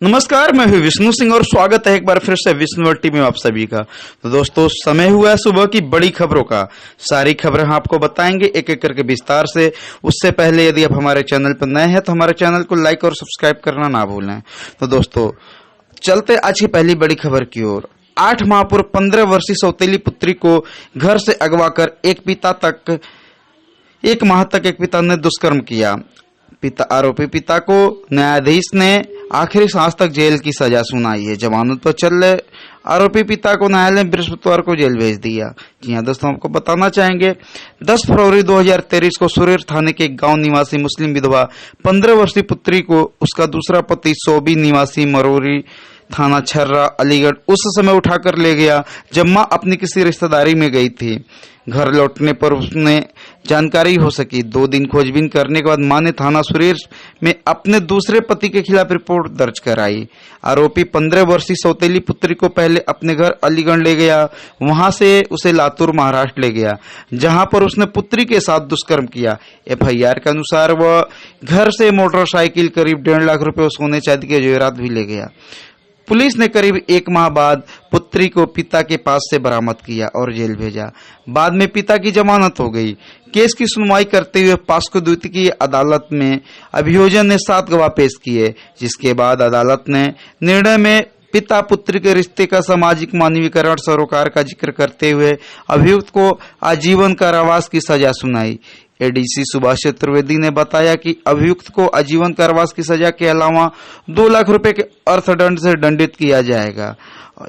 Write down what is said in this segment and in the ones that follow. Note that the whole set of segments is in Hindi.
नमस्कार, मैं हूं विष्णु सिंह और स्वागत है एक बार फिर से विष्णु वर्ल्ड टीवी में आप सभी का। तो दोस्तों, समय हुआ है सुबह की बड़ी खबरों का। सारी खबरें हम आपको बताएंगे एक एक करके विस्तार से। उससे पहले यदि आप हमारे चैनल पर नए हैं तो हमारे चैनल को लाइक और सब्सक्राइब करना ना भूलें। तो दोस्तों, चलते आज की पहली बड़ी खबर की ओर। 8 माह पूर्व 15 वर्षीय सौतेली पुत्री को घर से अगवा कर एक माह तक एक पिता ने दुष्कर्म किया। आरोपी पिता को न्यायाधीश ने आखिरी सांस तक जेल की सजा सुनाई है। जमानत पर चल रहे आरोपी पिता को न्यायालय ने बृहस्पतिवार को जेल भेज दिया। जी हां दोस्तों, आपको बताना चाहेंगे 10 फरवरी 2023 को सुरेर थाने के गांव निवासी मुस्लिम विधवा 15 वर्षीय पुत्री को उसका दूसरा पति सोबी निवासी मरोरी थाना छर्रा अलीगढ़ उस समय उठाकर ले गया जब मां अपनी किसी रिश्तेदारी में गई थी। घर लौटने पर उसने जानकारी हो सकी। 2 दिन खोजबीन करने के बाद मां ने थाना सुरेर में अपने दूसरे पति के खिलाफ रिपोर्ट दर्ज कराई। आरोपी 15 वर्षीय सौतेली पुत्री को पहले अपने घर अलीगढ़ ले गया, वहां से उसे लातूर महाराष्ट्र ले गया, जहां पर उसने पुत्री के साथ दुष्कर्म किया। एफआईआर के अनुसार वह घर से मोटरसाइकिल, करीब 1.5 लाख रुपए, सोने चांदी के जेवरात भी ले गया। पुलिस ने करीब 1 माह बाद पुत्री को पिता के पास से बरामद किया और जेल भेजा। बाद में पिता की जमानत हो गई। केस की सुनवाई करते हुए पॉस्को द्वितीय अदालत में अभियोजन ने 7 गवाह पेश किए, जिसके बाद अदालत ने निर्णय में पिता पुत्री के रिश्ते का सामाजिक मानवीकरण सरोकार का जिक्र करते हुए अभियुक्त को आजीवन कारावास की सजा सुनाई। एडीसी सुभाष चतुर्वेदी ने बताया कि अभियुक्त को आजीवन कारावास की सजा के अलावा 2 लाख रुपए के अर्थदंड से दंडित किया जाएगा।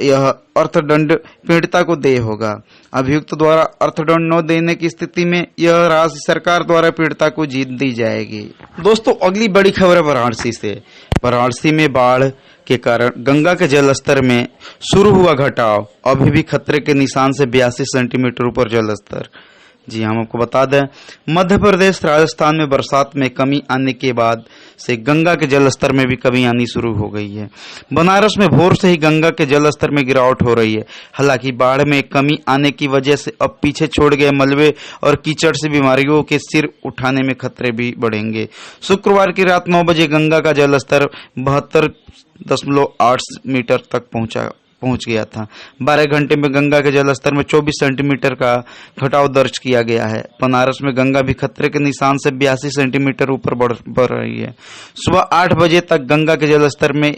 यह अर्थदंड पीड़िता को देय होगा। अभियुक्त द्वारा अर्थदंड न देने की स्थिति में यह राशि सरकार द्वारा पीड़िता को जीत दी जाएगी। दोस्तों, अगली बड़ी खबर है वाराणसी से। वाराणसी में बाढ़ के कारण गंगा के जल स्तर में शुरू हुआ घटाव। अभी भी खतरे के निशान से 82 सेंटीमीटर ऊपर जल स्तर। जी हम आपको बता दें, मध्य प्रदेश, राजस्थान में बरसात में कमी आने के बाद से गंगा के जल स्तर में भी कमी आनी शुरू हो गई है। बनारस में भोर से ही गंगा के जल स्तर में गिरावट हो रही है। हालांकि बाढ़ में कमी आने की वजह से अब पीछे छोड़ गए मलबे और कीचड़ से बीमारियों के सिर उठाने में खतरे भी बढ़ेंगे। शुक्रवार की रात 9 बजे गंगा का जल स्तर 72.8 मीटर तक पहुंच गया था। 12 घंटे में गंगा के जल स्तर में 24 सेंटीमीटर का घटाव दर्ज किया गया है। बनारस में गंगा भी खतरे के निशान से 82 सेंटीमीटर ऊपर बढ़ रही है। सुबह 8 बजे तक गंगा के जल स्तर में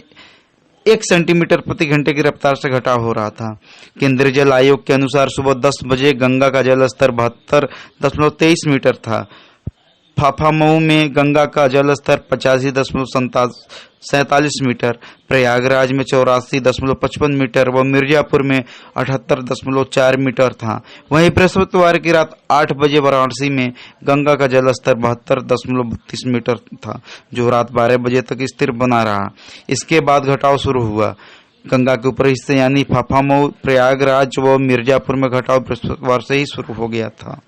1 सेंटीमीटर प्रति घंटे की रफ्तार से घटाव हो रहा था। केंद्रीय जल आयोग के अनुसार सुबह 10 बजे गंगा का जल स्तर 72.23 मीटर था। फाफामऊ में गंगा का जल स्तर 85.47 मीटर, प्रयागराज में 84.55 मीटर व मिर्जापुर में 78.4 मीटर था। वहीं बृहस्पतिवार की रात 8 बजे वाराणसी में गंगा का जल स्तर 72.32 मीटर था, जो रात 12 बजे तक स्थिर बना रहा। इसके बाद घटाव शुरू हुआ। गंगा के ऊपरी हिस्से यानी फाफामऊ, प्रयागराज व मिर्जापुर में घटाव बृहस्पतिवार से ही शुरू हो गया था।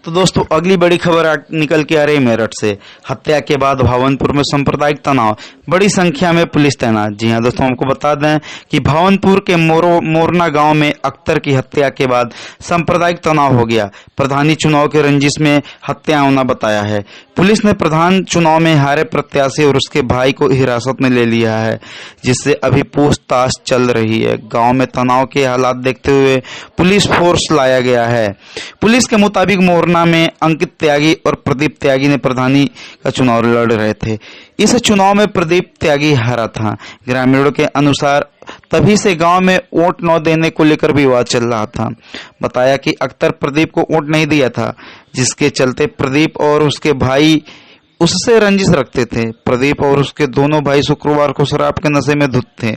तो दोस्तों, अगली बड़ी खबर निकल के आ रही मेरठ से। हत्या के बाद भावनपुर में सांप्रदायिक तनाव, बड़ी संख्या में पुलिस तैनात। जी हां दोस्तों, हमको बता दें कि भावनपुर के मोरना गांव में अख्तर की हत्या के बाद सांप्रदायिक तनाव हो गया। प्रधानी चुनाव के रंजिश में हत्या होना बताया है। पुलिस ने प्रधान चुनाव में हारे प्रत्याशी और उसके भाई को हिरासत में ले लिया है, जिससे अभी पूछताछ चल रही है। गांव में तनाव के हालात देखते हुए पुलिस फोर्स लाया गया है। पुलिस के मुताबिक मोरना में अंकित त्यागी और प्रदीप त्यागी ने प्रधानी का चुनाव लड़ रहे थे। इस चुनाव में प्रदीप त्यागी हारा था। ग्रामीणों के अनुसार तभी से गांव में वोट न देने को लेकर विवाद चल रहा था। बताया कि अख्तर प्रदीप को वोट नहीं दिया था, जिसके चलते प्रदीप और उसके भाई उससे रंजिश रखते थे। प्रदीप और उसके दोनों भाई शुक्रवार को शराब के नशे में धुत थे।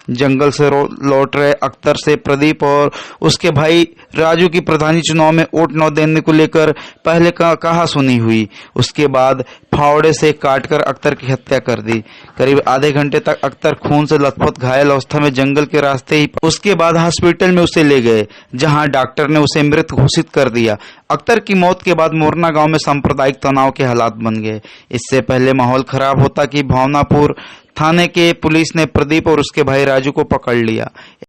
जंगल से लौट रहे अख्तर से प्रदीप और उसके भाई राजू की प्रधानी चुनाव में वोट न देने को लेकर पहले कहा सुनी हुई। उसके बाद फावड़े से काटकर अख्तर की हत्या कर दी। करीब आधे घंटे तक अख्तर खून से लथपथ घायल अवस्था में जंगल के रास्ते ही उसके बाद हॉस्पिटल में उसे ले गए, जहां डॉक्टर ने उसे मृत घोषित कर दिया। अख्तर की मौत के बाद मोरना गांव में सांप्रदायिक तनाव के हालात बन गए। इससे पहले माहौल खराब होता कि भावनापुर थाने के पुलिस ने प्रदीप और उसके भाई राजू को पकड़ लिया।